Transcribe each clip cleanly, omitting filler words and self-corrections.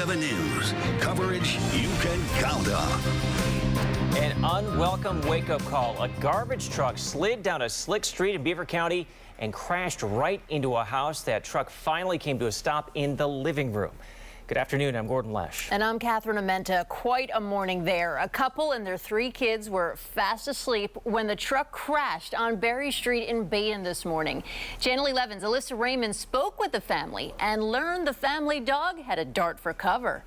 11 News. Coverage you can count on. An unwelcome wake-up call. A garbage truck slid down a slick street in Beaver County and crashed right into a house. That truck finally came to a stop in the living room. Good afternoon, I'm Gordon Lesh. And I'm Catherine Amenta. Quite a morning there. A couple and their 3 kids were fast asleep when the truck crashed on Berry Street in Baden this morning. Channel 11's Alyssa Raymond spoke with the family and learned the family dog had a dart for cover.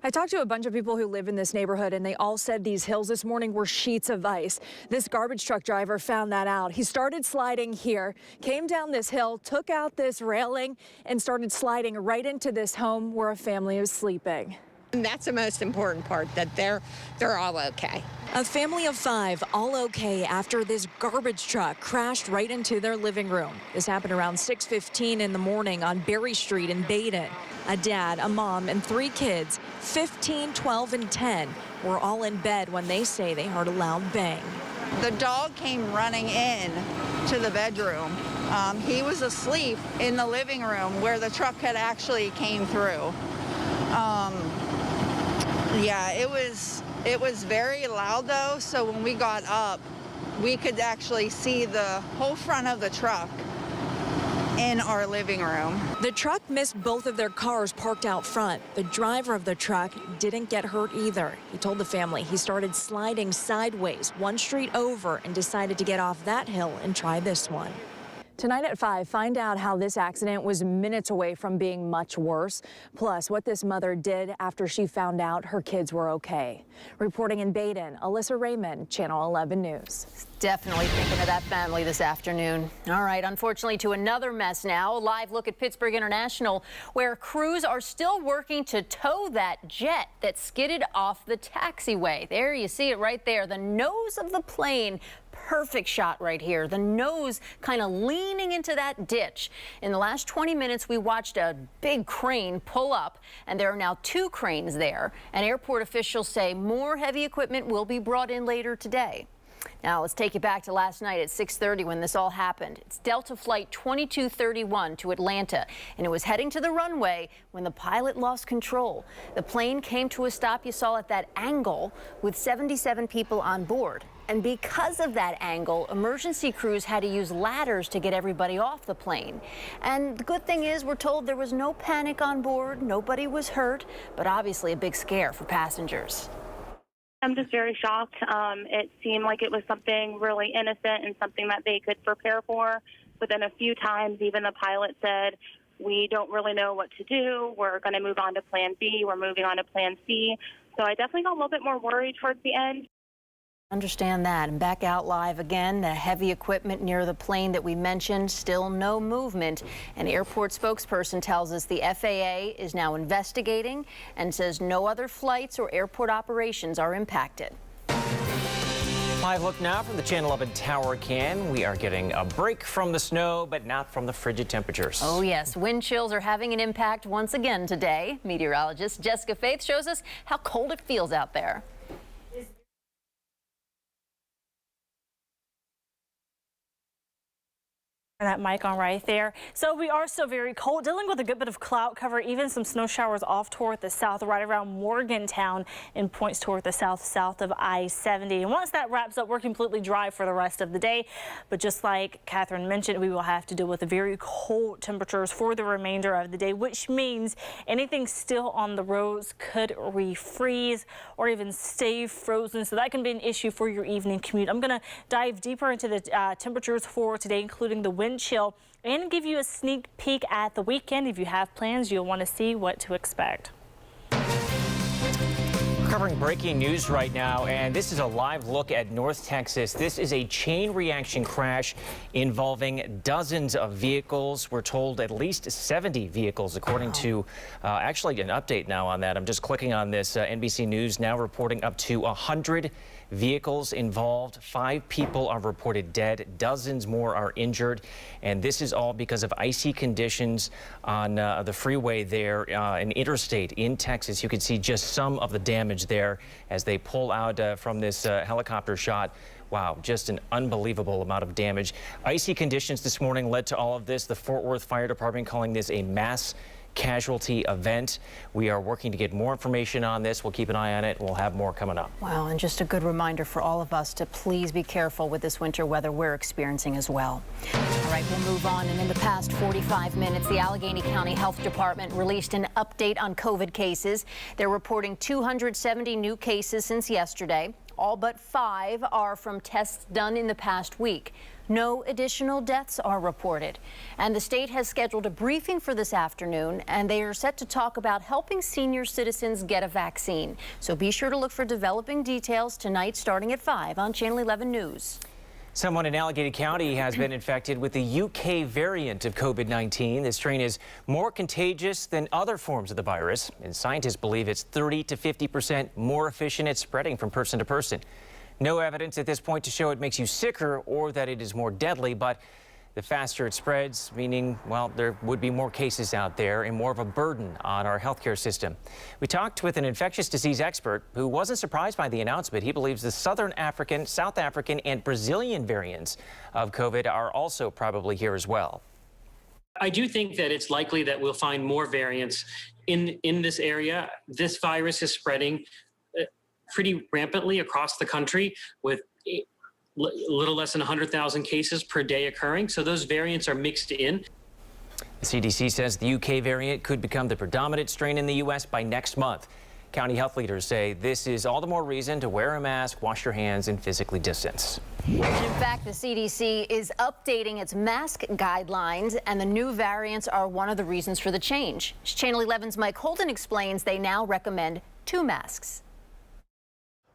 I talked to a bunch of people who live in this neighborhood, and they all said these hills this morning were sheets of ice. This garbage truck driver found that out. He started sliding here, came down this hill, took out this railing, and started sliding right into this home where a family was sleeping. And that's the most important part, that they're all okay. A family of 5 all okay after this garbage truck crashed right into their living room. This happened around 6:15 in the morning on Berry Street in Baden. A dad, a mom, and 3 kids, 15, 12, and 10, were all in bed when they say they heard a loud bang. The dog came running in to the bedroom. He was asleep in the living room where the truck had actually came through. Yeah, it was very loud though, so when we got up, we could actually see the whole front of the truck in our living room. The truck missed both of their cars parked out front. The driver of the truck didn't get hurt either. He told the family he started sliding sideways 1 street over and decided to get off that hill and try this one. Tonight at 5, find out how this accident was minutes away from being much worse, plus what this mother did after she found out her kids were okay. Reporting in Baden, Alyssa Raymond, Channel 11 News. Definitely thinking of that family this afternoon. All right, unfortunately, to another mess now. A live look at Pittsburgh International, where crews are still working to tow that jet that skidded off the taxiway. There you see it right there, the nose of the plane. Perfect shot right here. The nose kind of leaning into that ditch. In the last 20 minutes, we watched a big crane pull up, and there are now 2 cranes there. And airport officials say more heavy equipment will be brought in later today. Now let's take you back to last night at 6:30 when this all happened. It's Delta Flight 2231 to Atlanta, and it was heading to the runway when the pilot lost control. The plane came to a stop, you saw, at that angle with 77 people on board. And because of that angle, emergency crews had to use ladders to get everybody off the plane. And the good thing is, we're told there was no panic on board, nobody was hurt, but obviously a big scare for passengers. I'm just very shocked. It seemed like it was something really innocent and something that they could prepare for. But then a few times, even the pilot said, we don't really know what to do. We're going to move on to plan B. We're moving on to plan C. So I definitely got a little bit more worried towards the end. Understand that. And back out live again, the heavy equipment near the plane that we mentioned, still no movement. An airport spokesperson tells us the FAA is now investigating and says no other flights or airport operations are impacted. Live look now from the Channel 11 Tower Cam. We are getting a break from the snow, but not from the frigid temperatures. Oh yes, wind chills are having an impact once again today. Meteorologist Jessica Faith shows us how cold it feels out there. That mic on right there. So we are still very cold, dealing with a good bit of cloud cover, even some snow showers off toward the south, right around Morgantown, and points toward the south of I-70. And once that wraps up, we're completely dry for the rest of the day. But just like Catherine mentioned, we will have to deal with the very cold temperatures for the remainder of the day, which means anything still on the roads could refreeze or even stay frozen. So that can be an issue for your evening commute. I'm going to dive deeper into the temperatures for today, including the wind chill, and give you a sneak peek at the weekend. If you have plans, you'll want to see what to expect. Covering breaking news right now, and this is a live look at North Texas. This is a chain reaction crash involving dozens of vehicles. We're told at least 70 vehicles, according to actually an update now on that. I'm just clicking on this. NBC News now reporting up to 100 vehicles involved. 5 people are reported dead. Dozens more are injured. And this is all because of icy conditions on the freeway there, an interstate in Texas. You can see just some of the damage there as they pull out from this helicopter shot. Wow, just an unbelievable amount of damage. Icy conditions this morning led to all of this. The Fort Worth Fire Department calling this a mass casualty event. We are working to get more information on this. We'll keep an eye on it. We'll have more coming up. Wow, and just a good reminder for all of us to please be careful with this winter weather we're experiencing as well. All right, we'll move on. And in the past 45 minutes, the Allegheny County Health Department released an update on COVID cases. They're reporting 270 new cases since yesterday. All but 5 are from tests done in the past week. No additional deaths are reported. And the state has scheduled a briefing for this afternoon, and they are set to talk about helping senior citizens get a vaccine. So be sure to look for developing details tonight starting at 5 on Channel 11 News. Someone in Allegheny County has been infected with the UK variant of COVID-19. This strain is more contagious than other forms of the virus, and scientists believe it's 30 to 50% more efficient at spreading from person to person. No evidence at this point to show it makes you sicker or that it is more deadly, but the faster it spreads, meaning, well, there would be more cases out there and more of a burden on our healthcare system. We talked with an infectious disease expert who wasn't surprised by the announcement. He believes the South African, and Brazilian variants of COVID are also probably here as well. I do think that it's likely that we'll find more variants in this area. This virus is spreading pretty rampantly across the country with a little less than 100,000 cases per day occurring. So those variants are mixed in. The CDC says the UK variant could become the predominant strain in the U.S. by next month. County health leaders say this is all the more reason to wear a mask, wash your hands, and physically distance. And in fact, the CDC is updating its mask guidelines, and the new variants are one of the reasons for the change. Channel 11's Mike Holden explains they now recommend 2 masks.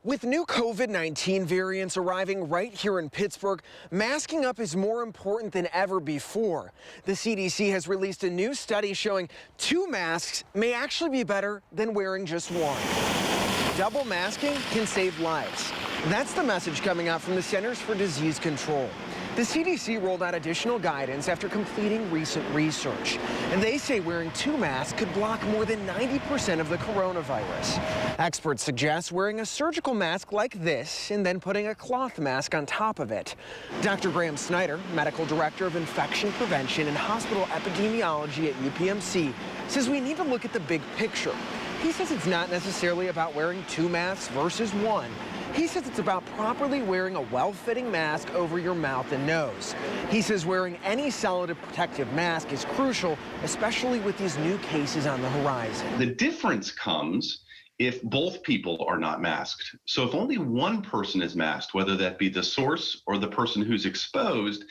With new COVID-19 variants arriving right here in Pittsburgh, masking up is more important than ever before. The CDC has released a new study showing 2 masks may actually be better than wearing just 1. Double masking can save lives. That's the message coming out from the Centers for Disease Control. The CDC rolled out additional guidance after completing recent research, and they say wearing 2 masks could block more than 90% of the coronavirus. Experts suggest wearing a surgical mask like this and then putting a cloth mask on top of it. Dr. Graham Snyder, Medical Director of Infection Prevention and Hospital Epidemiology at UPMC, says we need to look at the big picture. He says it's not necessarily about wearing 2 masks versus 1. He says it's about properly wearing a well-fitting mask over your mouth and nose. He says wearing any solid protective mask is crucial, especially with these new cases on the horizon. The difference comes if both people are not masked. So if only one person is masked, whether that be the source or the person who's exposed,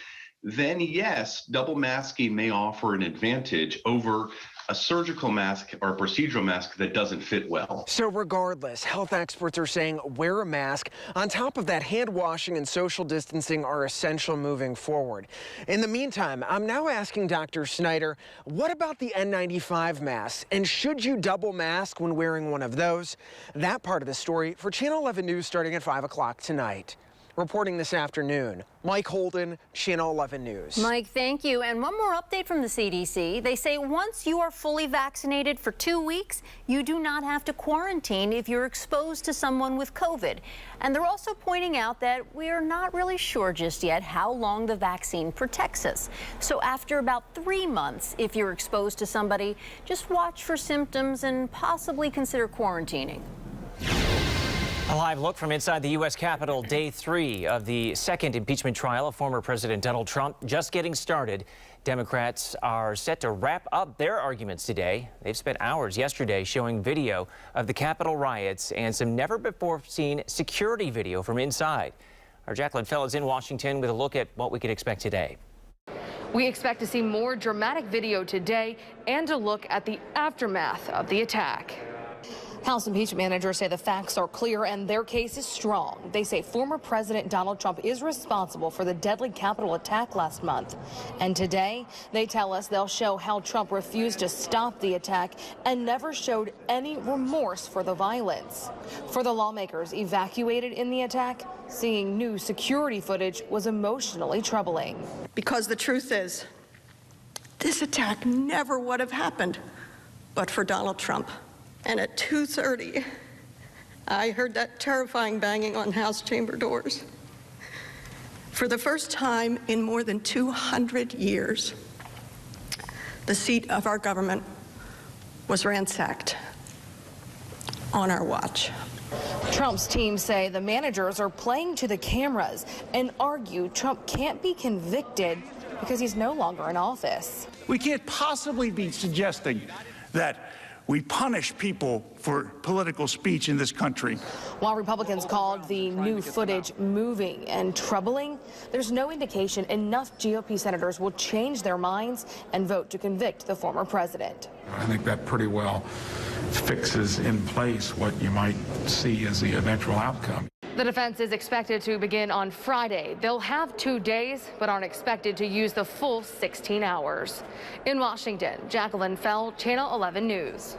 then yes, double masking may offer an advantage over a surgical mask or a procedural mask that doesn't fit well. So regardless, health experts are saying wear a mask. On top of that, hand washing and social distancing are essential moving forward. In the meantime, I'm now asking Dr. Snyder, what about the N95 masks? And should you double mask when wearing one of those? That part of the story for Channel 11 News starting at 5 o'clock tonight. Reporting this afternoon, Mike Holden, Channel 11 News. Mike, thank you. And one more update from the CDC. They say once you are fully vaccinated for 2 weeks, you do not have to quarantine if you're exposed to someone with COVID. And they're also pointing out that we are not really sure just yet how long the vaccine protects us. So after about 3 months, if you're exposed to somebody, just watch for symptoms and possibly consider quarantining. A live look from inside the U.S. Capitol, day 3 of the second impeachment trial of former President Donald Trump just getting started. Democrats are set to wrap up their arguments today. They've spent hours yesterday showing video of the Capitol riots and some never-before-seen security video from inside. Our Jacqueline Fell is in Washington with a look at what we could expect today. We expect to see more dramatic video today and a look at the aftermath of the attack. House impeachment managers say the facts are clear and their case is strong. They say former President Donald Trump is responsible for the deadly Capitol attack last month. And today, they tell us they'll show how Trump refused to stop the attack and never showed any remorse for the violence. For the lawmakers evacuated in the attack, seeing new security footage was emotionally troubling. Because the truth is, this attack never would have happened but for Donald Trump. And at 2:30, I heard that terrifying banging on House chamber doors. For the first time in more than 200 years, the seat of our government was ransacked on our watch. Trump's team say the managers are playing to the cameras and argue Trump can't be convicted because he's no longer in office. We can't possibly be suggesting that we punish people for political speech in this country. While Republicans called the new footage moving and troubling, there's no indication enough GOP senators will change their minds and vote to convict the former president. I think that pretty well fixes in place what you might see as the eventual outcome. The defense is expected to begin on Friday. They'll have 2 days, but aren't expected to use the full 16 hours. In Washington, Jacqueline Fell, Channel 11 News.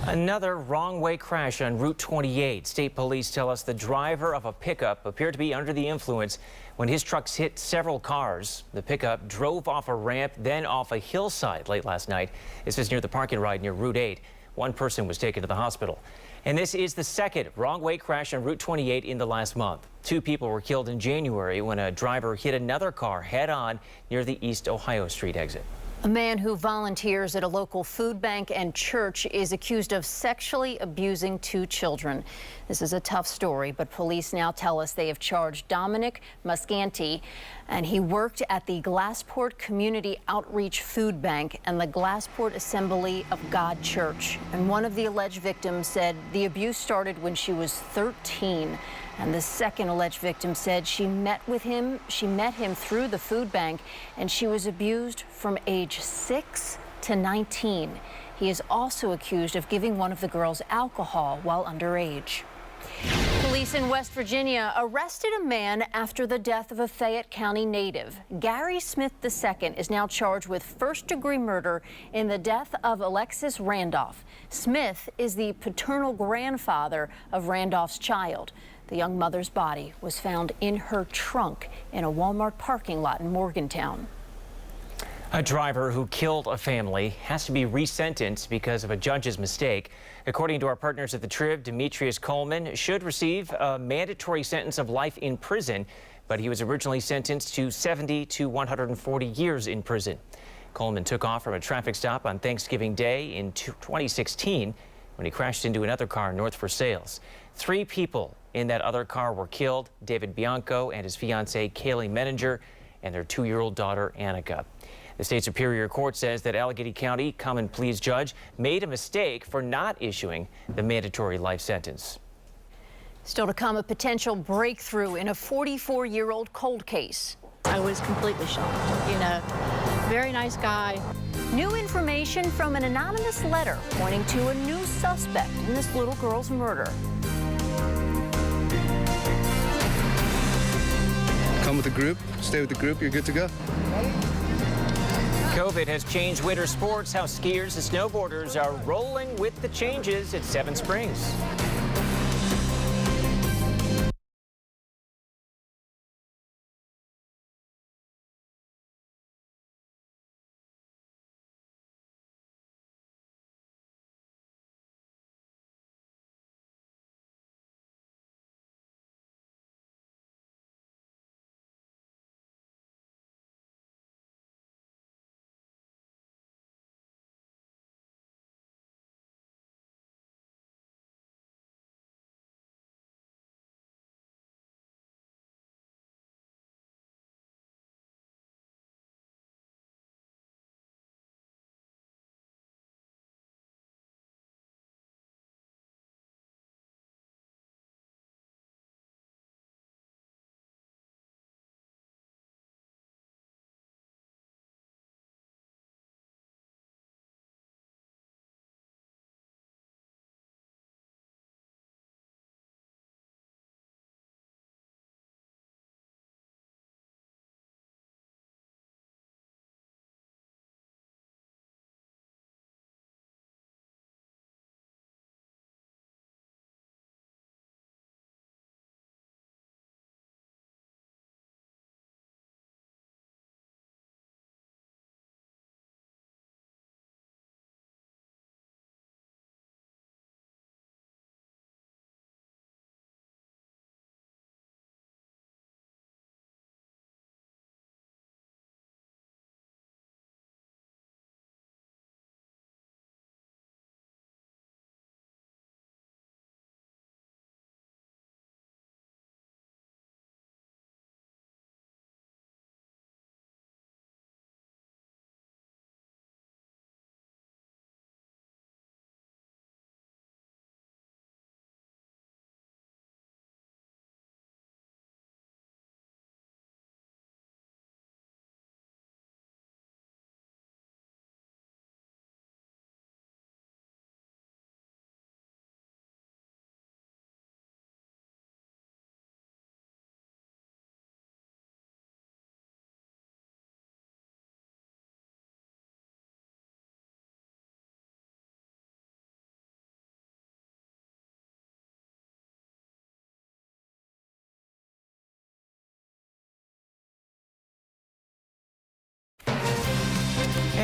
Another wrong-way crash on Route 28. State police tell us the driver of a pickup appeared to be under the influence when his trucks hit several cars. The pickup drove off a ramp, then off a hillside late last night. This is near the parking lot near Route 8. One person was taken to the hospital. And this is the second wrong-way crash on Route 28 in the last month. 2 people were killed in January when a driver hit another car head-on near the East Ohio Street exit. A man who volunteers at a local food bank and church is accused of sexually abusing 2 children. This is a tough story, but police now tell us they have charged Dominic Muscanti, and he worked at the Glassport Community Outreach Food Bank and the Glassport Assembly of God Church. And one of the alleged victims said the abuse started when she was 13. And the second alleged victim said she met him through the food bank, and she was abused from age 6 to 19. He is also accused of giving one of the girls alcohol while underage. Police in West Virginia arrested a man after the death of a Fayette County native. Gary Smith II is now charged with first-degree murder in the death of Alexis Randolph. Smith is the paternal grandfather of Randolph's child. The young mother's body was found in her trunk in a Walmart parking lot in Morgantown. A driver who killed a family has to be resentenced because of a judge's mistake. According to our partners at the Trib, Demetrius Coleman should receive a mandatory sentence of life in prison, but he was originally sentenced to 70 to 140 years in prison. Coleman took off from a traffic stop on Thanksgiving Day in 2016 when he crashed into another car north for sales. 3 people in that other car were killed: David Bianco and his fiancee Kaylee Menninger and their 2-year-old daughter Annika. The state Superior Court says that Allegheny County Common Pleas judge made a mistake for not issuing the mandatory life sentence. Still to come, a potential breakthrough in a 44-year-old cold case. I was completely shocked. You know, very nice guy. New information from an anonymous letter pointing to a new suspect in this little girl's murder. Come with the group, stay with the group, you're good to go. COVID has changed winter sports. How skiers and snowboarders are rolling with the changes at Seven Springs.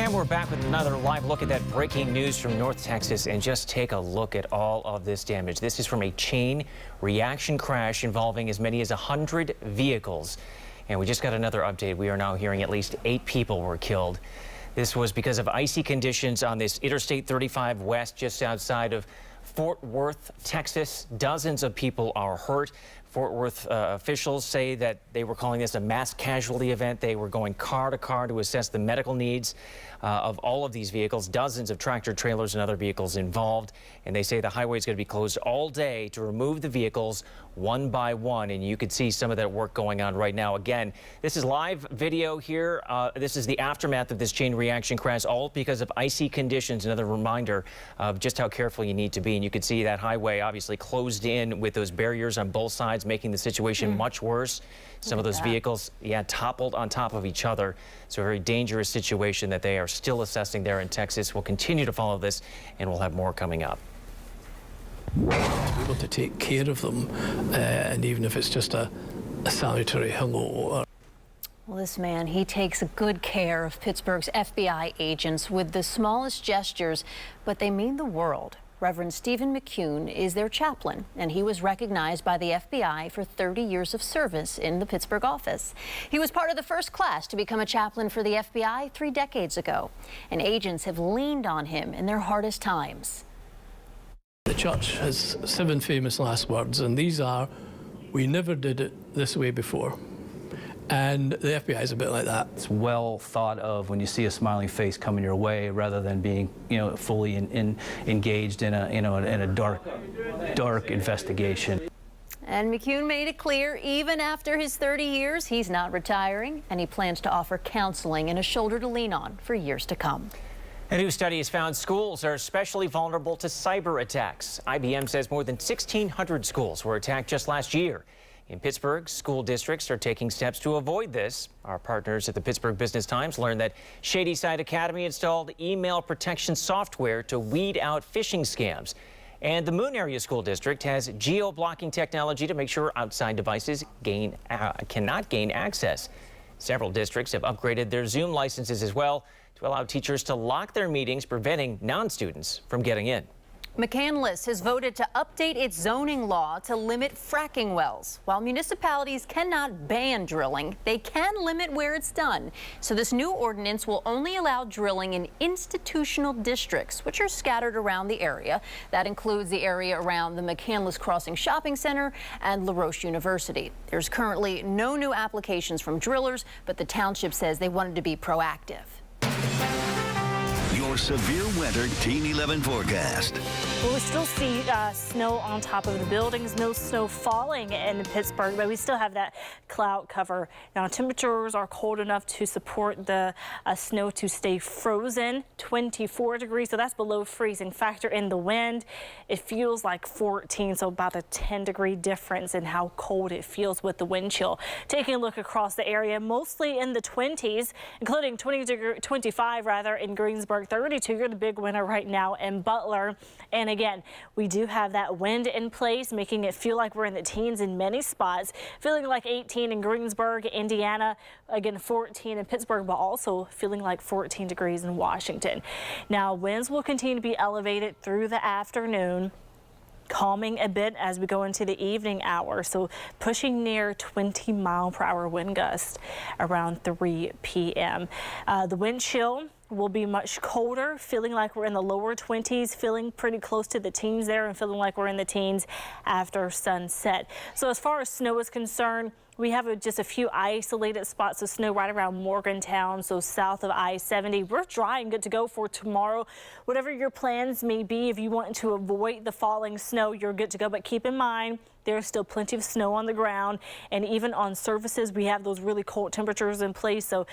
And we're back with another live look at that breaking news from North Texas, and just take a look at all of this damage. This is from a chain reaction crash involving as many as 100 vehicles. And we just got another update. We are now hearing at least 8 people were killed. This was because of icy conditions on this Interstate 35 West just outside of Fort Worth, Texas. Dozens of people are hurt. Fort Worth officials say that they were calling this a mass casualty event. They were going car to car to assess the medical needs of all of these vehicles. Dozens of tractor trailers and other vehicles involved. And they say the highway is going to be closed all day to remove the vehicles one by one. And you can see some of that work going on right now. Again, this is live video here. This is the aftermath of this chain reaction crash, all because of icy conditions. Another reminder of just how careful you need to be. And you can see that highway obviously closed in with those barriers on both sides, making the situation much worse. Some of those vehicles, toppled on top of each other. So a very dangerous situation that they are still assessing there in Texas. We'll continue to follow this, and we'll have more coming up. To be able to take care of them, and even if it's just a sanitary hello. Well, this man, he takes good care of Pittsburgh's FBI agents with the smallest gestures, but they mean the world. Reverend Stephen McCune is their chaplain, and he was recognized by the FBI for 30 years of service in the Pittsburgh office. He was part of the first class to become a chaplain for the FBI 3 decades ago, and agents have leaned on him in their hardest times. The church has 7 famous last words, and these are, "We never did it this way before." And the FBI is a bit like that. It's well thought of when you see a smiling face coming your way, rather than being, fully engaged in a dark investigation. And McCune made it clear, even after his 30 years, he's not retiring, and he plans to offer counseling and a shoulder to lean on for years to come. A new study has found schools are especially vulnerable to cyber attacks. IBM says more than 1,600 schools were attacked just last year. In Pittsburgh, school districts are taking steps to avoid this. Our partners at the Pittsburgh Business Times learned that Shadyside Academy installed email protection software to weed out phishing scams. And the Moon Area School District has geo-blocking technology to make sure outside devices cannot gain access. Several districts have upgraded their Zoom licenses as well to allow teachers to lock their meetings, preventing non-students from getting in. McCandless has voted to update its zoning law to limit fracking wells. While municipalities cannot ban drilling, they can limit where it's done. So this new ordinance will only allow drilling in institutional districts, which are scattered around the area. That includes the area around the McCandless Crossing Shopping Center and LaRoche University. There's currently no new applications from drillers, but the township says they wanted to be proactive. Your severe weather Team 11 forecast. Well, we still see snow on top of the buildings, no snow falling in Pittsburgh, but we still have that cloud cover. Now, temperatures are cold enough to support the snow to stay frozen, 24 degrees, so that's below freezing. Factor in the wind, it feels like 14, so about a 10-degree difference in how cold it feels with the wind chill. Taking a look across the area, mostly in the 20s, including 25 in Greensburg, 32. You're the big winner right now in Butler. And again, we do have that wind in place, making it feel like we're in the teens in many spots. Feeling like 18 in Greensburg, Indiana, again 14 in Pittsburgh, but also feeling like 14 degrees in Washington. Now, winds will continue to be elevated through the afternoon, calming a bit as we go into the evening hour, so pushing near 20-mile-per-hour wind gusts around 3 p.m. The wind chill will be much colder, feeling like we're in the lower 20s, feeling pretty close to the teens there, and feeling like we're in the teens after sunset. So as far as snow is concerned, we have just a few isolated spots of snow right around Morgantown, so south of I-70. We're dry and good to go for tomorrow. Whatever your plans may be, if you want to avoid the falling snow, you're good to go. But keep in mind, there's still plenty of snow on the ground, and even on surfaces, we have those really cold temperatures in place. So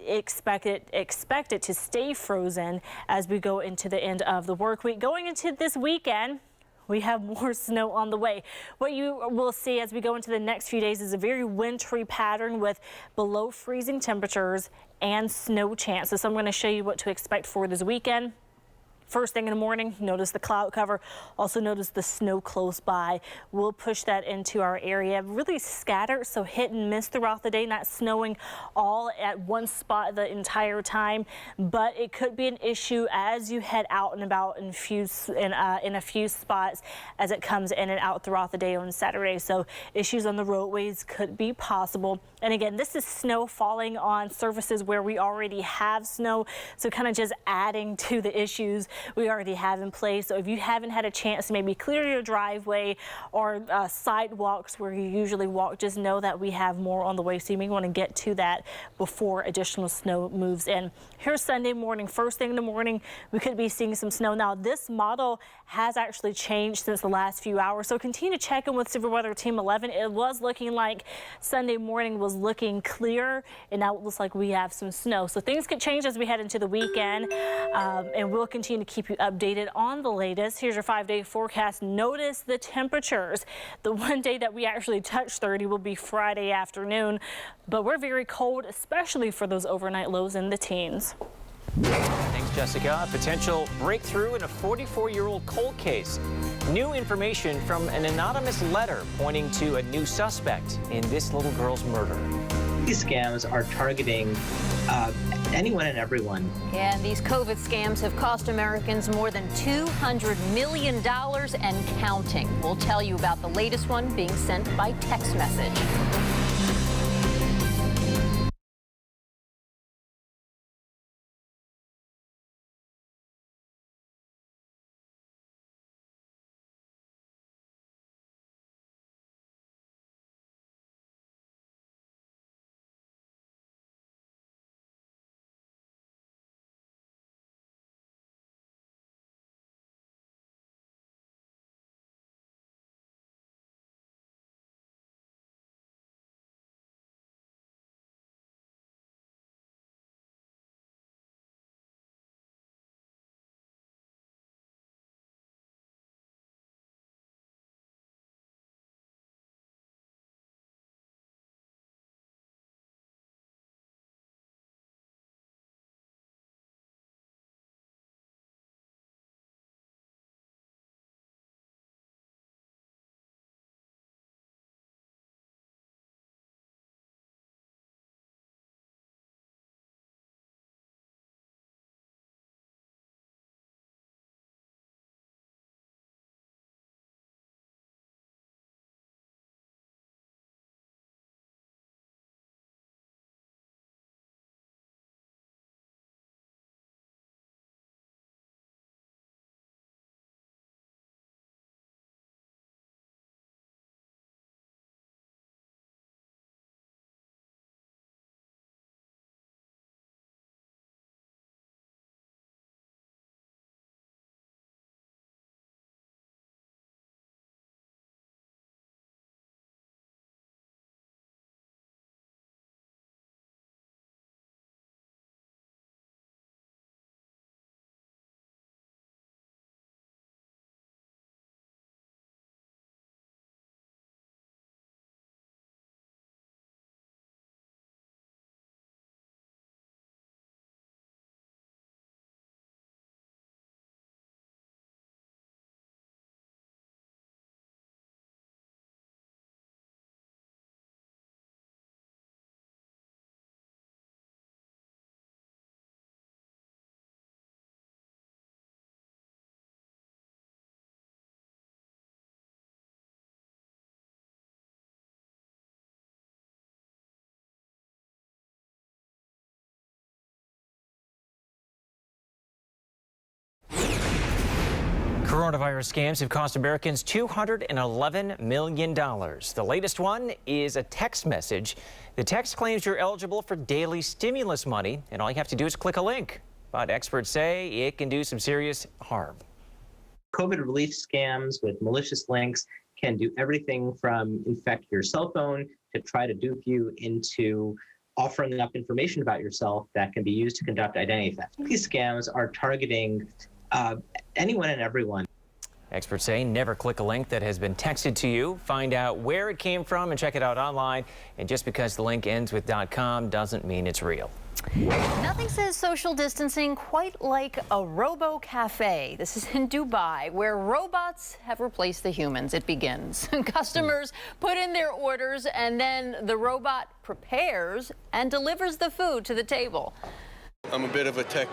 expect it to stay frozen as we go into the end of the work week. Going into this weekend, we have more snow on the way. What you will see as we go into the next few days is a very wintry pattern with below freezing temperatures and snow chances. So I'm going to show you what to expect for this weekend. First thing in the morning, notice the cloud cover. Also notice the snow close by. We'll push that into our area. Really scattered, so hit and miss throughout the day, not snowing all at one spot the entire time, but it could be an issue as you head out and about in a few spots as it comes in and out throughout the day on Saturday. So issues on the roadways could be possible. And again, this is snow falling on surfaces where we already have snow, so kind of just adding to the issues we already have in place. So if you haven't had a chance to maybe clear your driveway or sidewalks where you usually walk, just know that we have more on the way, so you may want to get to that before additional snow moves in. Here's Sunday morning. First thing in the morning, we could be seeing some snow. Now, this model has actually changed since the last few hours, so continue to check in with Severe Weather Team 11. It was looking like Sunday morning was looking clear, and now it looks like we have some snow. So things could change as we head into the weekend, and we'll continue to keep you updated on the latest. Here's your 5-day forecast. Notice the temperatures. The one day that we actually touch 30 will be Friday afternoon, but we're very cold, especially for those overnight lows in the teens. Thanks, Jessica. A potential breakthrough in a 44-year-old cold case. New information from an anonymous letter pointing to a new suspect in this little girl's murder. These scams are targeting anyone and everyone. And these COVID scams have cost Americans more than $200 million and counting. We'll tell you about the latest one being sent by text message. Coronavirus scams have cost Americans $211 million. The latest one is a text message. The text claims you're eligible for daily stimulus money, and all you have to do is click a link. But experts say it can do some serious harm. COVID relief scams with malicious links can do everything from infect your cell phone to try to dupe you into offering up information about yourself that can be used to conduct identity theft. These scams are targeting anyone and everyone. Experts say never click a link that has been texted to you. Find out where it came from and check it out online. And just because the link ends with .com doesn't mean it's real. Nothing says social distancing quite like a robo-cafe. This is in Dubai, where robots have replaced the humans. It begins. Customers put in their orders, and then the robot prepares and delivers the food to the table. I'm a bit of a tech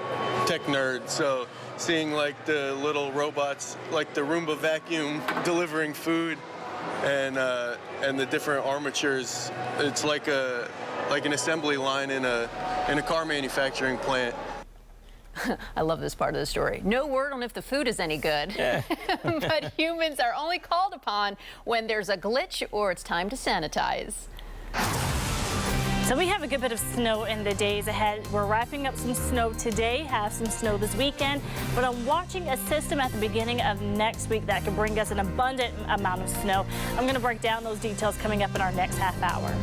nerd, so seeing like the little robots, like the Roomba vacuum delivering food, and the different armatures, it's like an assembly line in a car manufacturing plant. I love this part of the story. No word on if the food is any good, but humans are only called upon when there's a glitch or it's time to sanitize. So we have a good bit of snow in the days ahead. We're wrapping up some snow today, have some snow this weekend, but I'm watching a system at the beginning of next week that could bring us an abundant amount of snow. I'm going to break down those details coming up in our next half hour.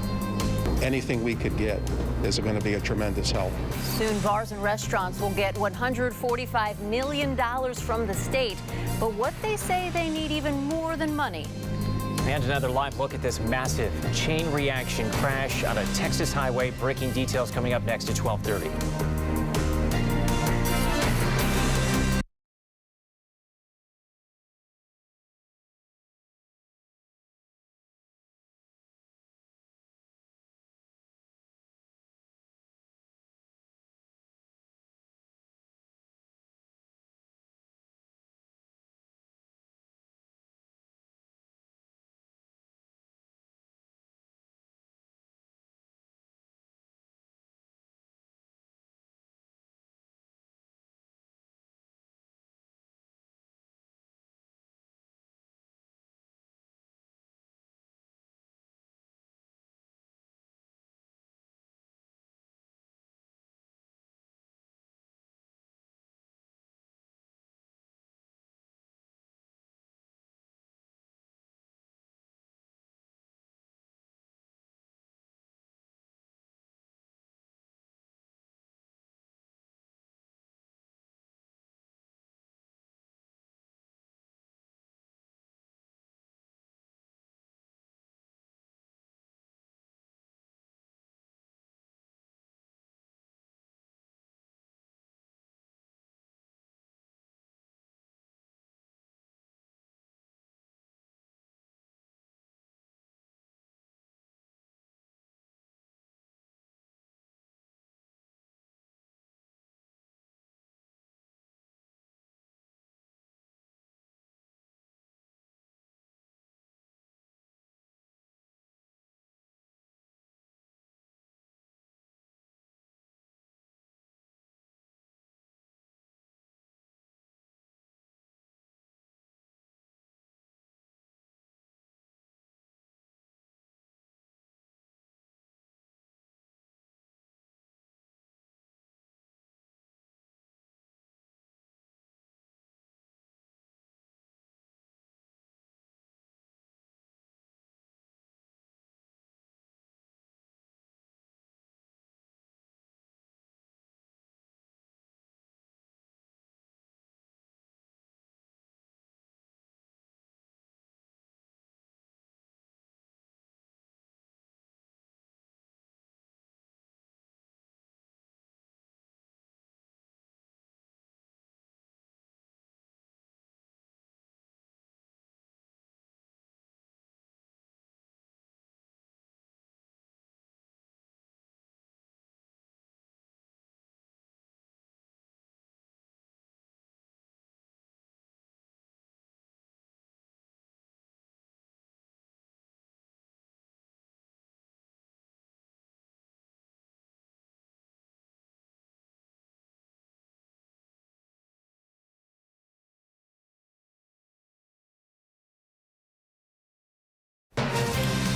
Anything we could get is going to be a tremendous help. Soon, bars and restaurants will get $145 million from the state, but what they say they need even more than money. And another live look at this massive chain reaction crash on a Texas highway. Breaking details coming up next at 12:30.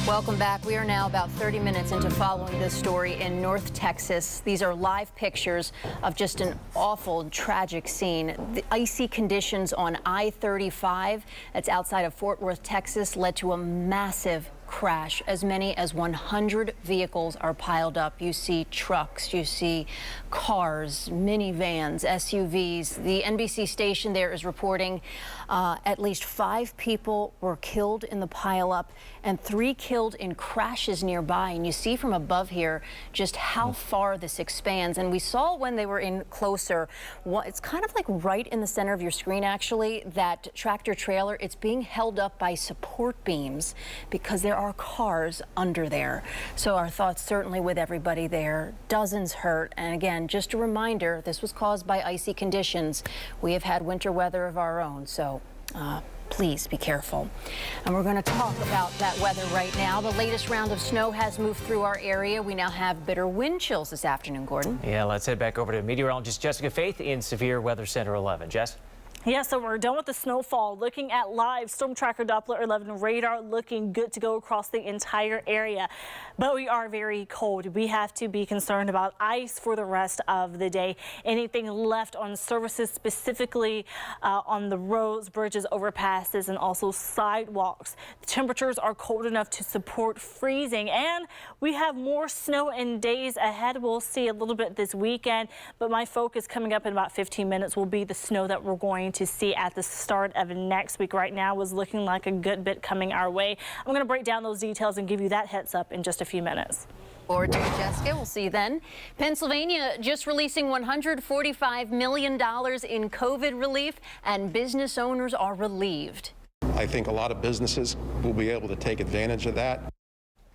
Welcome back. We are now about 30 minutes into following this story in North Texas. These are live pictures of just an awful, tragic scene. The icy conditions on I-35, that's outside of Fort Worth, Texas, led to a massive crash crash, as many as 100 vehicles are piled up. You see trucks, you see cars, minivans, SUVs. The NBC station there is reporting at least 5 people were killed in the pileup and 3 killed in crashes nearby. And you see from above here just how far this expands. And we saw when they were in closer, it's kind of like right in the center of your screen, actually, that tractor trailer. It's being held up by support beams because there are cars under there. So our thoughts certainly with everybody there. Dozens hurt. And again, just a reminder, this was caused by icy conditions. We have had winter weather of our own, so please be careful. And we're going to talk about that weather right now. The latest round of snow has moved through our area. We now have bitter wind chills this afternoon, Gordon. Yeah, let's head back over to meteorologist Jessica Faith in Severe Weather Center 11. Jess? Yeah, so we're done with the snowfall. Looking at live storm tracker Doppler 11 radar, looking good to go across the entire area. But we are very cold. We have to be concerned about ice for the rest of the day. Anything left on surfaces, specifically on the roads, bridges, overpasses, and also sidewalks. The temperatures are cold enough to support freezing, and we have more snow in days ahead. We'll see a little bit this weekend, but my focus coming up in about 15 minutes will be the snow that we're going to see at the start of next week. Right now is looking like a good bit coming our way. I'm going to break down those details and give you that heads up in just a few minutes. Forward to it, Jessica. We'll see you then. Pennsylvania just releasing $145 million in COVID relief, and business owners are relieved. I think a lot of businesses will be able to take advantage of that.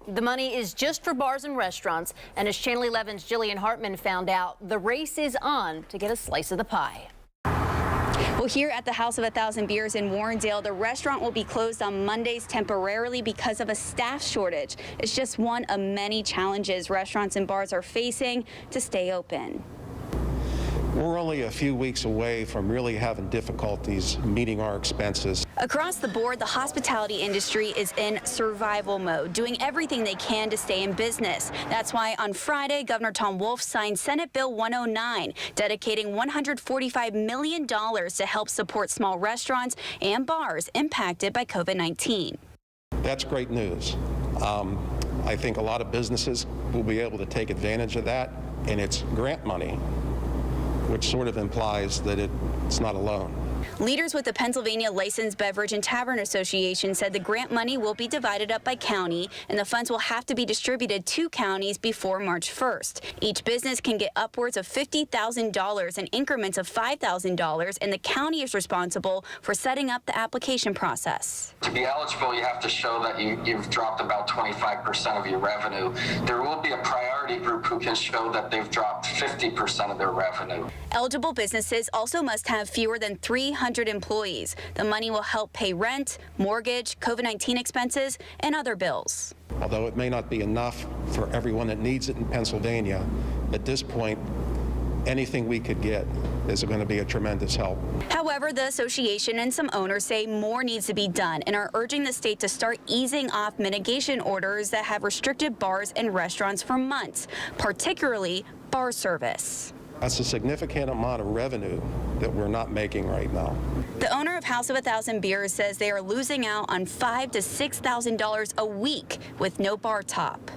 The money is just for bars and restaurants, and as Channel 11's Jillian Hartman found out, the race is on to get a slice of the pie. Well, here at the House of 1,000 Beers in Warrendale, the restaurant will be closed on Mondays temporarily because of a staff shortage. It's just one of many challenges restaurants and bars are facing to stay open. We're only a few weeks away from really having difficulties meeting our expenses. Across the board, the hospitality industry is in survival mode, doing everything they can to stay in business. That's why on Friday, Governor Tom Wolf signed Senate Bill 109, dedicating $145 million to help support small restaurants and bars impacted by COVID-19. That's great news. I think a lot of businesses will be able to take advantage of that, and it's grant money, which sort of implies that it's not a loan. Leaders with the Pennsylvania Licensed Beverage and Tavern Association said the grant money will be divided up by county, and the funds will have to be distributed to counties before March 1st. Each business can get upwards of $50,000 in increments of $5,000, and the county is responsible for setting up the application process. To be eligible, you have to show that you've dropped about 25% of your revenue. There will be a priority group who can show that they've dropped 50% of their revenue. Eligible businesses also must have fewer than 300 employees. The money will help pay rent, mortgage, COVID-19 expenses, and other bills. Although it may not be enough for everyone that needs it in Pennsylvania, at this point, anything we could get is going to be a tremendous help. However, the association and some owners say more needs to be done and are urging the state to start easing off mitigation orders that have restricted bars and restaurants for months, particularly bar service. That's a significant amount of revenue that we're not making right now. The owner of House of 1,000 Beers says they are losing out on $5,000 to $6,000 a week with no bar top.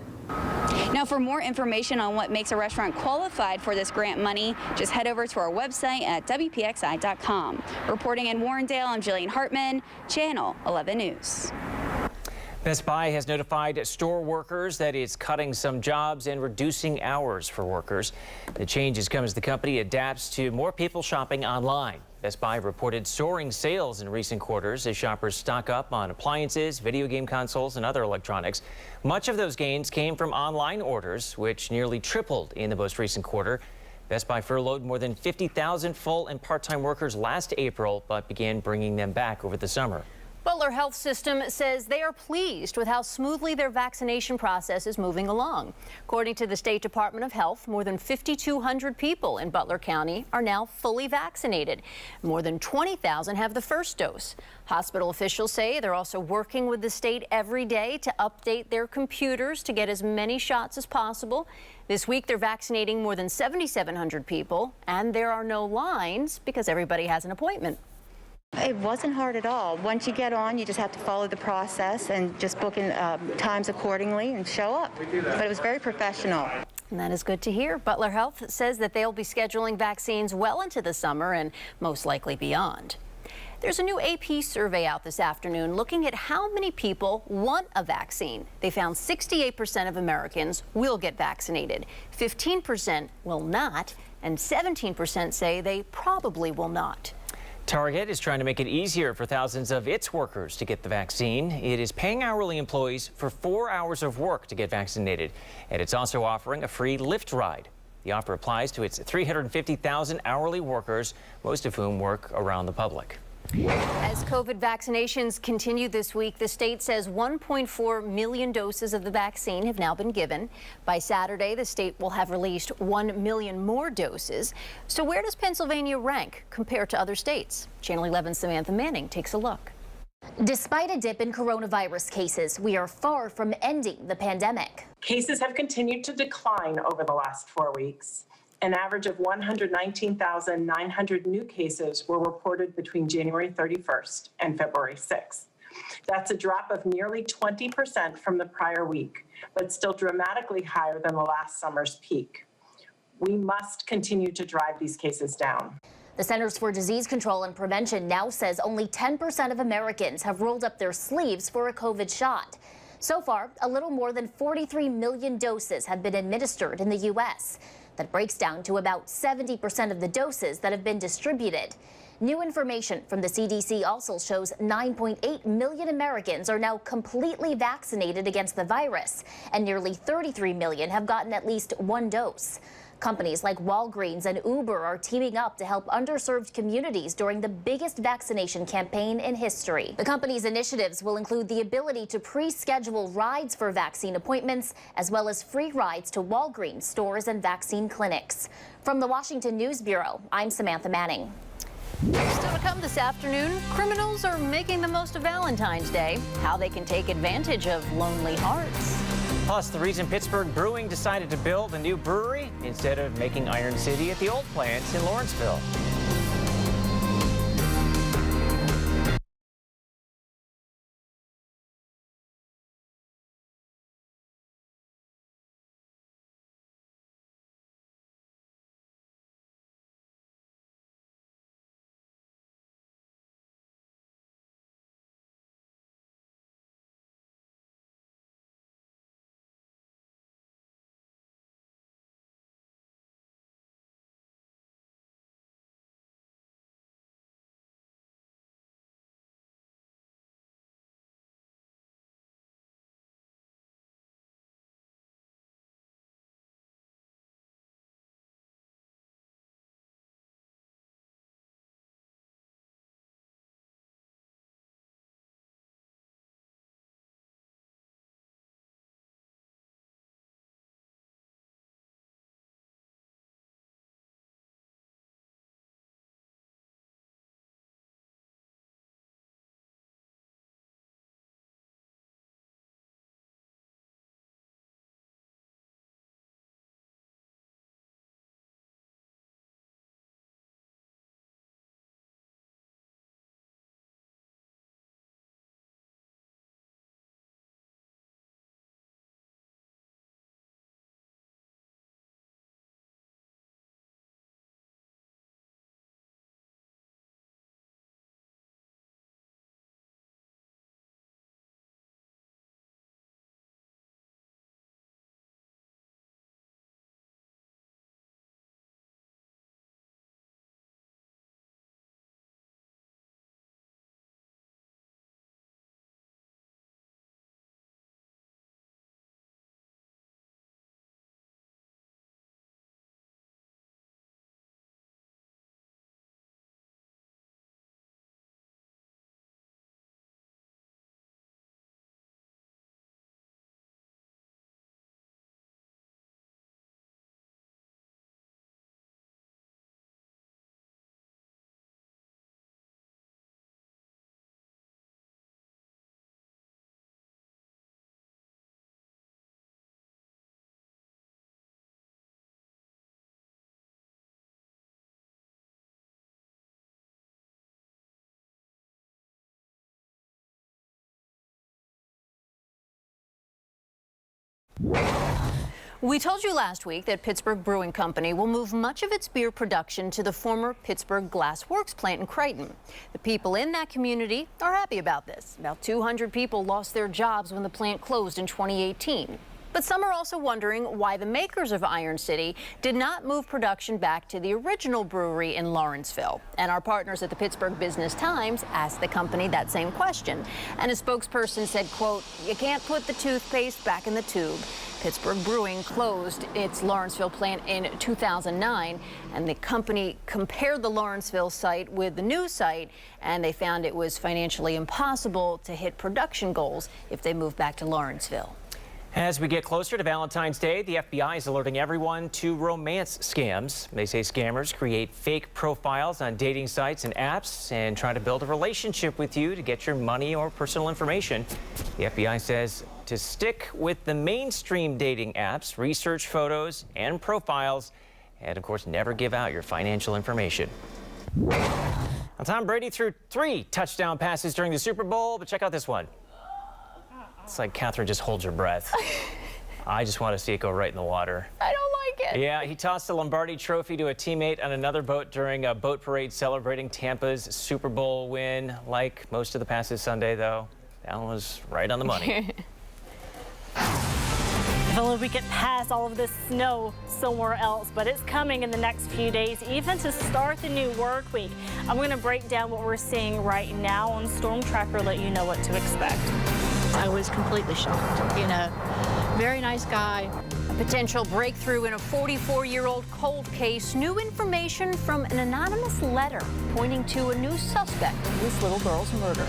Now, for more information on what makes a restaurant qualified for this grant money, just head over to our website at WPXI.com. Reporting in Warrendale, I'm Jillian Hartman, Channel 11 News. Best Buy has notified store workers that it's cutting some jobs and reducing hours for workers. The changes come as the company adapts to more people shopping online. Best Buy reported soaring sales in recent quarters as shoppers stock up on appliances, video game consoles, and other electronics. Much of those gains came from online orders, which nearly tripled in the most recent quarter. Best Buy furloughed more than 50,000 full and part-time workers last April, but began bringing them back over the summer. Butler Health System says they are pleased with how smoothly their vaccination process is moving along. According to the State Department of Health, more than 5,200 people in Butler County are now fully vaccinated. More than 20,000 have the first dose. Hospital officials say they're also working with the state every day to update their computers to get as many shots as possible. This week, they're vaccinating more than 7,700 people, and there are no lines because everybody has an appointment. It wasn't hard at all. Once you get on, you just have to follow the process and just book in times accordingly and show up. But it was very professional. And that is good to hear. Butler Health says that they'll be scheduling vaccines well into the summer and most likely beyond. There's a new AP survey out this afternoon looking at how many people want a vaccine. They found 68% of Americans will get vaccinated, 15% will not, and 17% say they probably will not. Target is trying to make it easier for thousands of its workers to get the vaccine. It is paying hourly employees for 4 hours of work to get vaccinated, and it's also offering a free Lyft ride. The offer applies to its 350,000 hourly workers, most of whom work around the public. As COVID vaccinations continue this week, the state says 1.4 million doses of the vaccine have now been given. By Saturday, the state will have released 1 million more doses. So where does Pennsylvania rank compared to other states? Channel 11's Samantha Manning takes a look. Despite a dip in coronavirus cases, we are far from ending the pandemic. Cases have continued to decline over the last 4 weeks. An average of 119,900 new cases were reported between January 31st and February 6th. That's a drop of nearly 20% from the prior week, but still dramatically higher than the last summer's peak. We must continue to drive these cases down. The Centers for Disease Control and Prevention now says only 10% of Americans have rolled up their sleeves for a COVID shot. So far, a little more than 43 million doses have been administered in the U.S. That breaks down to about 70% of the doses that have been distributed. New information from the CDC also shows 9.8 million Americans are now completely vaccinated against the virus, and nearly 33 million have gotten at least one dose. Companies like Walgreens and Uber are teaming up to help underserved communities during the biggest vaccination campaign in history. The company's initiatives will include the ability to pre-schedule rides for vaccine appointments, as well as free rides to Walgreens stores and vaccine clinics. From the Washington News Bureau, I'm Samantha Manning. Still to come this afternoon, criminals are making the most of Valentine's Day, how they can take advantage of lonely hearts. Plus, the reason Pittsburgh Brewing decided to build a new brewery instead of making Iron City at the old plants in Lawrenceville. We told you last week that Pittsburgh Brewing Company will move much of its beer production to the former Pittsburgh Glass Works plant in Creighton. The people in that community are happy about this. About 200 people lost their jobs when the plant closed in 2018. But some are also wondering why the makers of Iron City did not move production back to the original brewery in Lawrenceville. And our partners at the Pittsburgh Business Times asked the company that same question. And a spokesperson said, quote, "You can't put the toothpaste back in the tube." Pittsburgh Brewing closed its Lawrenceville plant in 2009, and the company compared the Lawrenceville site with the new site, and they found it was financially impossible to hit production goals if they moved back to Lawrenceville. As we get closer to Valentine's Day, the FBI is alerting everyone to romance scams. They say scammers create fake profiles on dating sites and apps and try to build a relationship with you to get your money or personal information. The FBI says to stick with the mainstream dating apps, research photos and profiles, and of course, never give out your financial information. Now, Tom Brady threw 3 touchdown passes during the Super Bowl, but check out this one. It's like Catherine just holds her breath. I just want to see it go right in the water. I don't like it. Yeah, he tossed the Lombardi trophy to a teammate on another boat during a boat parade celebrating Tampa's Super Bowl win. Like most of the passes Sunday, though, that one was right on the money. If only we could pass all of this snow somewhere else, but it's coming in the next few days, even to start the new work week. I'm going to break down what we're seeing right now on Storm Tracker, let you know what to expect. I was completely shocked. You know, very nice guy. A potential breakthrough in a 44-year-old cold case. New information from an anonymous letter pointing to a new suspect in this little girl's murder.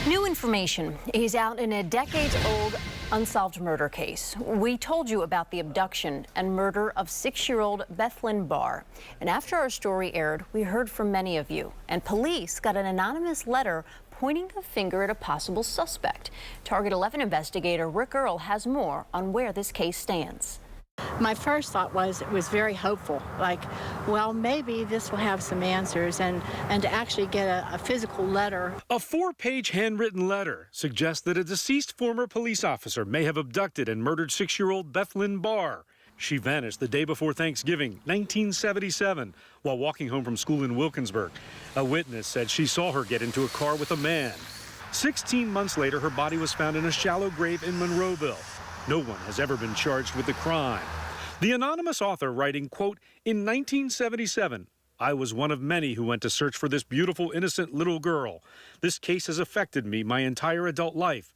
New information is out in a decades-old unsolved murder case. We told you about the abduction and murder of 6-year-old Bethlyn Barr. And after our story aired, we heard from many of you. And police got an anonymous letter pointing a finger at a possible suspect. Target 11 investigator Rick Earl has more on where this case stands. My first thought was it was very hopeful, like, well, maybe this will have some answers, and to actually get a physical letter. A 4-page handwritten letter suggests that a deceased former police officer may have abducted and murdered 6-year-old Bethlyn Barr. She vanished the day before Thanksgiving, 1977, while walking home from school in Wilkinsburg. A witness said she saw her get into a car with a man. 16 months later, her body was found in a shallow grave in Monroeville. No one has ever been charged with the crime. The anonymous author writing, quote, "In 1977, I was one of many who went to search for this beautiful, innocent little girl. This case has affected me my entire adult life."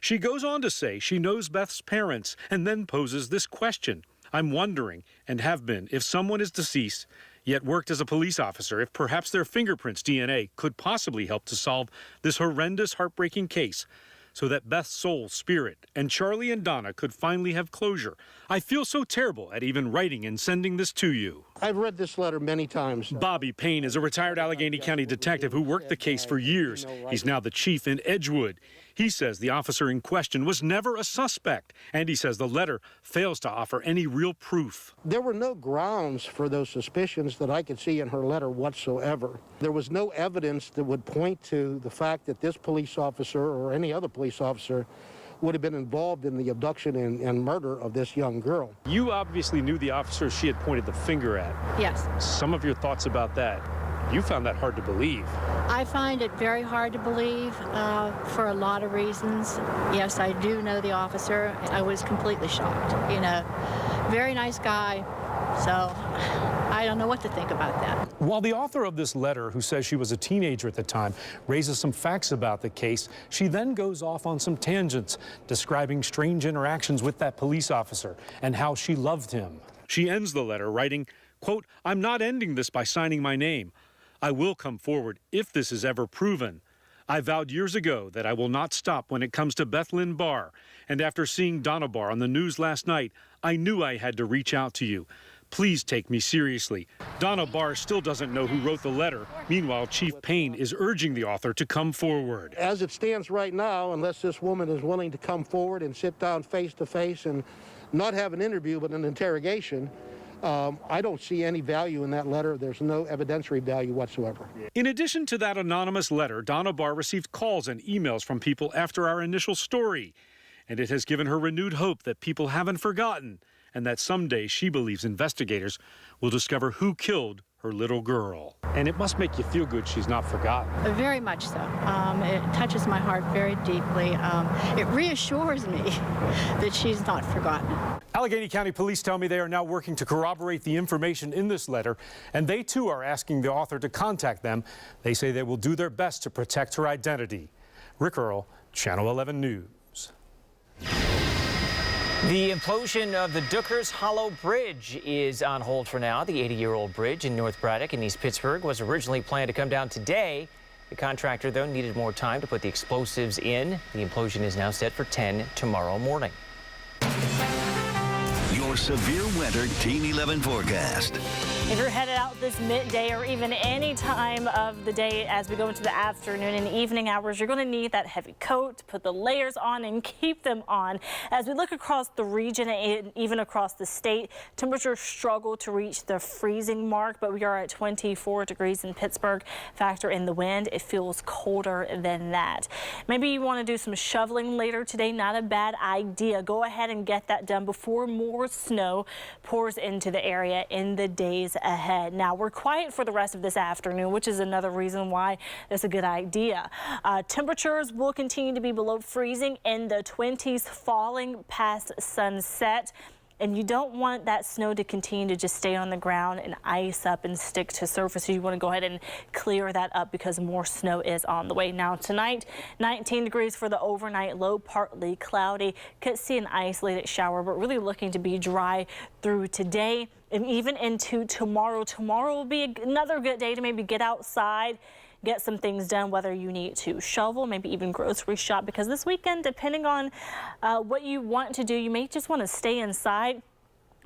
She goes on to say she knows Beth's parents and then poses this question. "I'm wondering, and have been, if someone is deceased, yet worked as a police officer, if perhaps their fingerprints DNA could possibly help to solve this horrendous, heartbreaking case, so that Beth's soul, spirit, and Charlie and Donna could finally have closure. I feel so terrible at even writing and sending this to you." I've read this letter many times. Bobby Payne is a retired Allegheny County detective who worked the case for years. He's now the chief in Edgewood. He says the officer in question was never a suspect, and he says the letter fails to offer any real proof. There were no grounds for those suspicions that I could see in her letter whatsoever. There was no evidence that would point to the fact that this police officer or any other police officer would have been involved in the abduction and murder of this young girl. You obviously knew the officer she had pointed the finger at. Yes. Some of your thoughts about that? You found that hard to believe. I find it very hard to believe for a lot of reasons. Yes, I do know the officer. I was completely shocked. You know, very nice guy. So I don't know what to think about that. While the author of this letter, who says she was a teenager at the time, raises some facts about the case, she then goes off on some tangents, describing strange interactions with that police officer and how she loved him. She ends the letter writing, quote, "I'm not ending this by signing my name. I will come forward if this is ever proven. I vowed years ago that I will not stop when it comes to Bethlyn Barr, and after seeing Donna Barr on the news last night, I knew I had to reach out to you. Please take me seriously." Donna Barr still doesn't know who wrote the letter. Meanwhile, Chief Payne is urging the author to come forward. As it stands right now, unless this woman is willing to come forward and sit down face to face and not have an interview but an interrogation, I don't see any value in that letter. There's no evidentiary value whatsoever. In addition to that anonymous letter, Donna Barr received calls and emails from people after our initial story. And it has given her renewed hope that people haven't forgotten and that someday she believes investigators will discover who killed her little girl. And it must make you feel good she's not forgotten. Very much so. It touches my heart very deeply. It reassures me that she's not forgotten. Allegheny County Police tell me they are now working to corroborate the information in this letter, and they too are asking the author to contact them. They say they will do their best to protect her identity. Rick Earl, Channel 11 News. The implosion of the Dookers Hollow Bridge is on hold for now. The 80-year-old bridge in North Braddock in East Pittsburgh was originally planned to come down today. The contractor, though, needed more time to put the explosives in. The implosion is now set for 10 tomorrow morning. Your severe weather Team 11 forecast. If you're headed out this midday or even any time of the day as we go into the afternoon and evening hours, you're going to need that heavy coat to put the layers on and keep them on. As we look across the region and even across the state, temperatures struggle to reach the freezing mark, but we are at 24 degrees in Pittsburgh. Factor in the wind, it feels colder than that. Maybe you want to do some shoveling later today. Not a bad idea. Go ahead and get that done before more snow pours into the area in the days ahead. Now, we're quiet for the rest of this afternoon, which is another reason why it's a good idea. Temperatures will continue to be below freezing in the 20s, falling past sunset. And you don't want that snow to continue to just stay on the ground and ice up and stick to surface. You want to go ahead and clear that up because more snow is on the way. Now tonight, 19 degrees for the overnight low, partly cloudy. Could see an isolated shower, but really looking to be dry through today and even into tomorrow. Tomorrow will be another good day to maybe get outside, get some things done, whether you need to shovel, maybe even grocery shop, because this weekend, depending on what you want to do, you may just want to stay inside.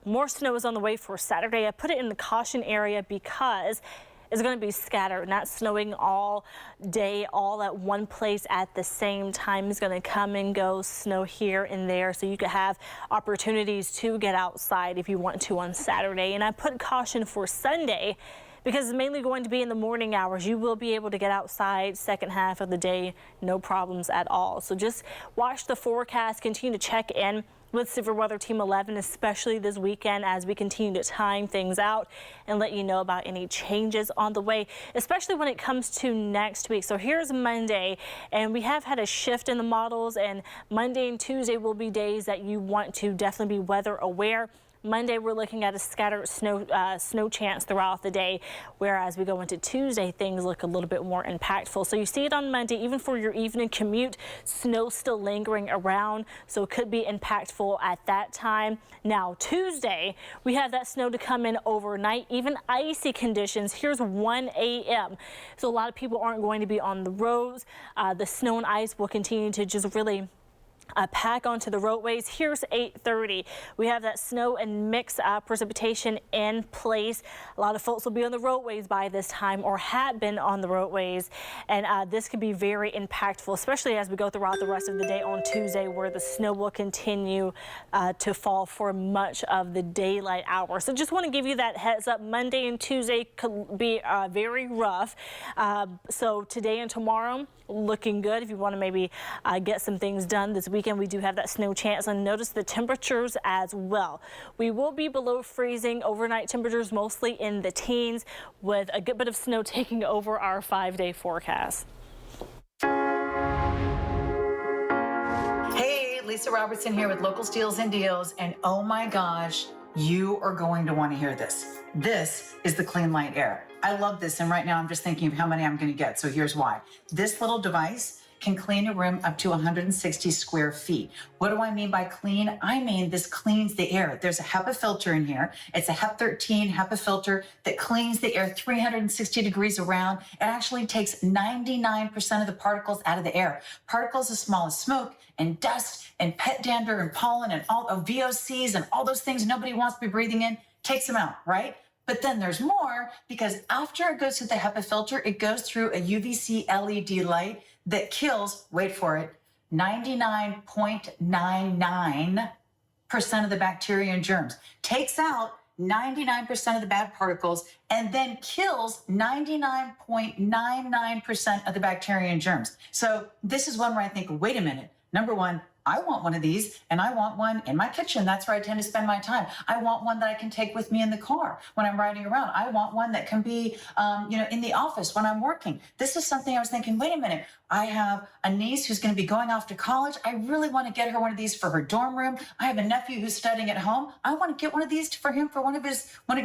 More snow is on the way for Saturday. I put it in the caution area because is going to be scattered, not snowing all day, all at one place at the same time. It's going to come and go, snow here and there, so you could have opportunities to get outside if you want to on Saturday. And I put caution for Sunday because it's mainly going to be in the morning hours. You will be able to get outside second half of the day, no problems at all. So just watch the forecast, continue to check in with Severe Weather Team 11, especially this weekend as we continue to time things out and let you know about any changes on the way, especially when it comes to next week. So here's Monday, and we have had a shift in the models, and Monday and Tuesday will be days that you want to definitely be weather aware. Monday, we're looking at a scattered snow chance throughout the day, whereas we go into Tuesday, things look a little bit more impactful. So you see it on Monday, even for your evening commute, snow still lingering around, so it could be impactful at that time. Now, Tuesday, we have that snow to come in overnight, even icy conditions. Here's 1 a.m. So a lot of people aren't going to be on the roads. The snow and ice will continue to just really pack onto the roadways. Here's 8:30. We have that snow and mixed precipitation in place. A lot of folks will be on the roadways by this time or have been on the roadways, and this could be very impactful, especially as we go throughout the rest of the day on Tuesday, where the snow will continue to fall for much of the daylight hours. So just want to give you that heads up. Monday and Tuesday could be very rough. So today and tomorrow looking good if you want to maybe get some things done this weekend. We do have that snow chance, and notice the temperatures as well. We will be below freezing. Overnight temperatures mostly in the teens, with a good bit of snow taking over our 5-day forecast. Hey, Lisa Robertson here with Local Steals and Deals, and oh my gosh, you are going to want to hear this. This is the Clean Light Air. I love this, and right now I'm just thinking of how many I'm going to get, so here's why. This little device can clean a room up to 160 square feet. What do I mean by clean? I mean this cleans the air. There's a HEPA filter in here. It's a HEP 13 HEPA filter that cleans the air 360 degrees around. It actually takes 99% of the particles out of the air. Particles as small as smoke and dust and pet dander and pollen and all of VOCs and all those things nobody wants to be breathing in, takes them out, right? But then there's more, because after it goes through the HEPA filter, it goes through a UVC LED light that kills, wait for it, 99.99% of the bacteria and germs, takes out 99% of the bad particles, and then kills 99.99% of the bacteria and germs. So this is one where I think, wait a minute, number one, I want one of these, and I want one in my kitchen. That's where I tend to spend my time. I want one that I can take with me in the car when I'm riding around. I want one that can be, in the office when I'm working. This is something I was thinking, wait a minute, I have a niece who's going to be going off to college. I really want to get her one of these for her dorm room. I have a nephew who's studying at home. I want to get one of these for him for one in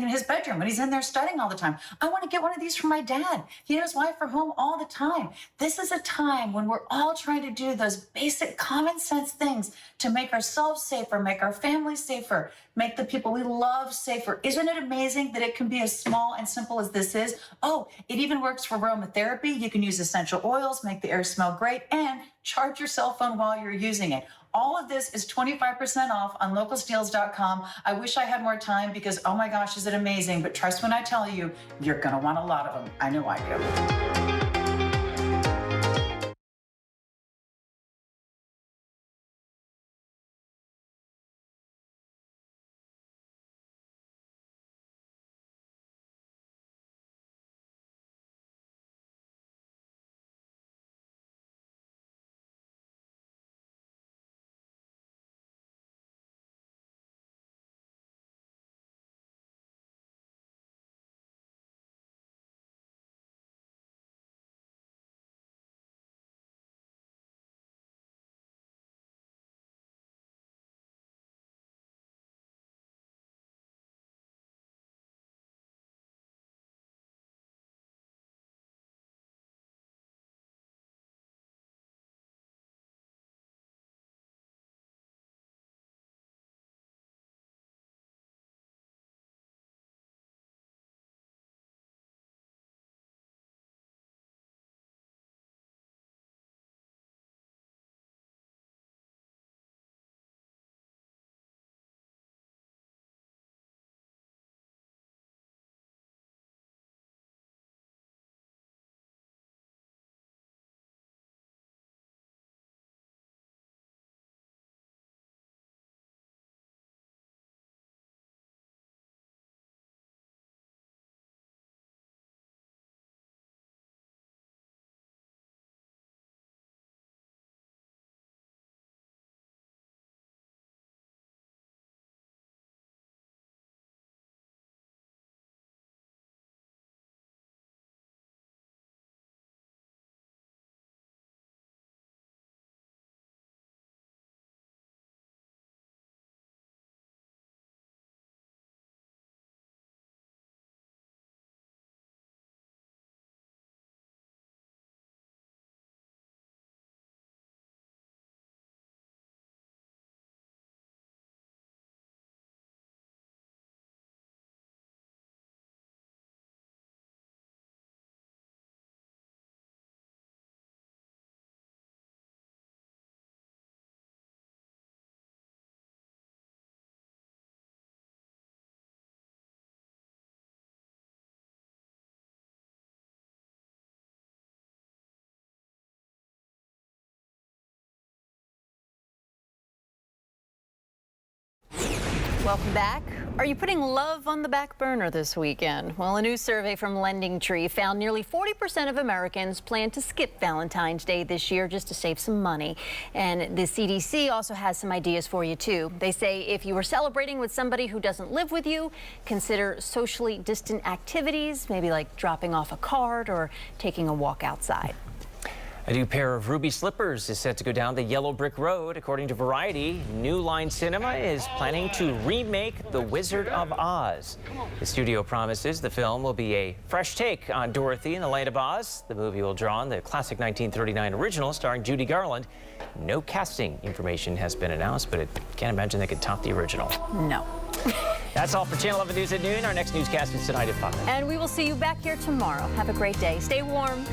his bedroom when he's in there studying all the time. I want to get one of these for my dad. He and his wife are home all the time. This is a time when we're all trying to do those basic common sense things to make ourselves safer, make our families safer, make the people we love safer. Isn't it amazing that it can be as small and simple as this is? Oh, it even works for aromatherapy. You can use essential oils, make the air smell great, and charge your cell phone while you're using it. All of this is 25% off on localsteals.com. I wish I had more time because, oh my gosh, is it amazing. But trust when I tell you, you're going to want a lot of them. I know I do. Welcome back. Are you putting love on the back burner this weekend? Well, a new survey from Lending Tree found nearly 40% of Americans plan to skip Valentine's Day this year just to save some money. And the CDC also has some ideas for you, too. They say if you were celebrating with somebody who doesn't live with you, consider socially distant activities, maybe like dropping off a card or taking a walk outside. A new pair of ruby slippers is set to go down the yellow brick road. According to Variety, New Line Cinema is planning to remake The Wizard of Oz. The studio promises the film will be a fresh take on Dorothy and the Land of Oz. The movie will draw on the classic 1939 original starring Judy Garland. No casting information has been announced, but I can't imagine they could top the original. No. That's all for Channel 11 News at noon. Our next newscast is tonight at 5. And we will see you back here tomorrow. Have a great day. Stay warm.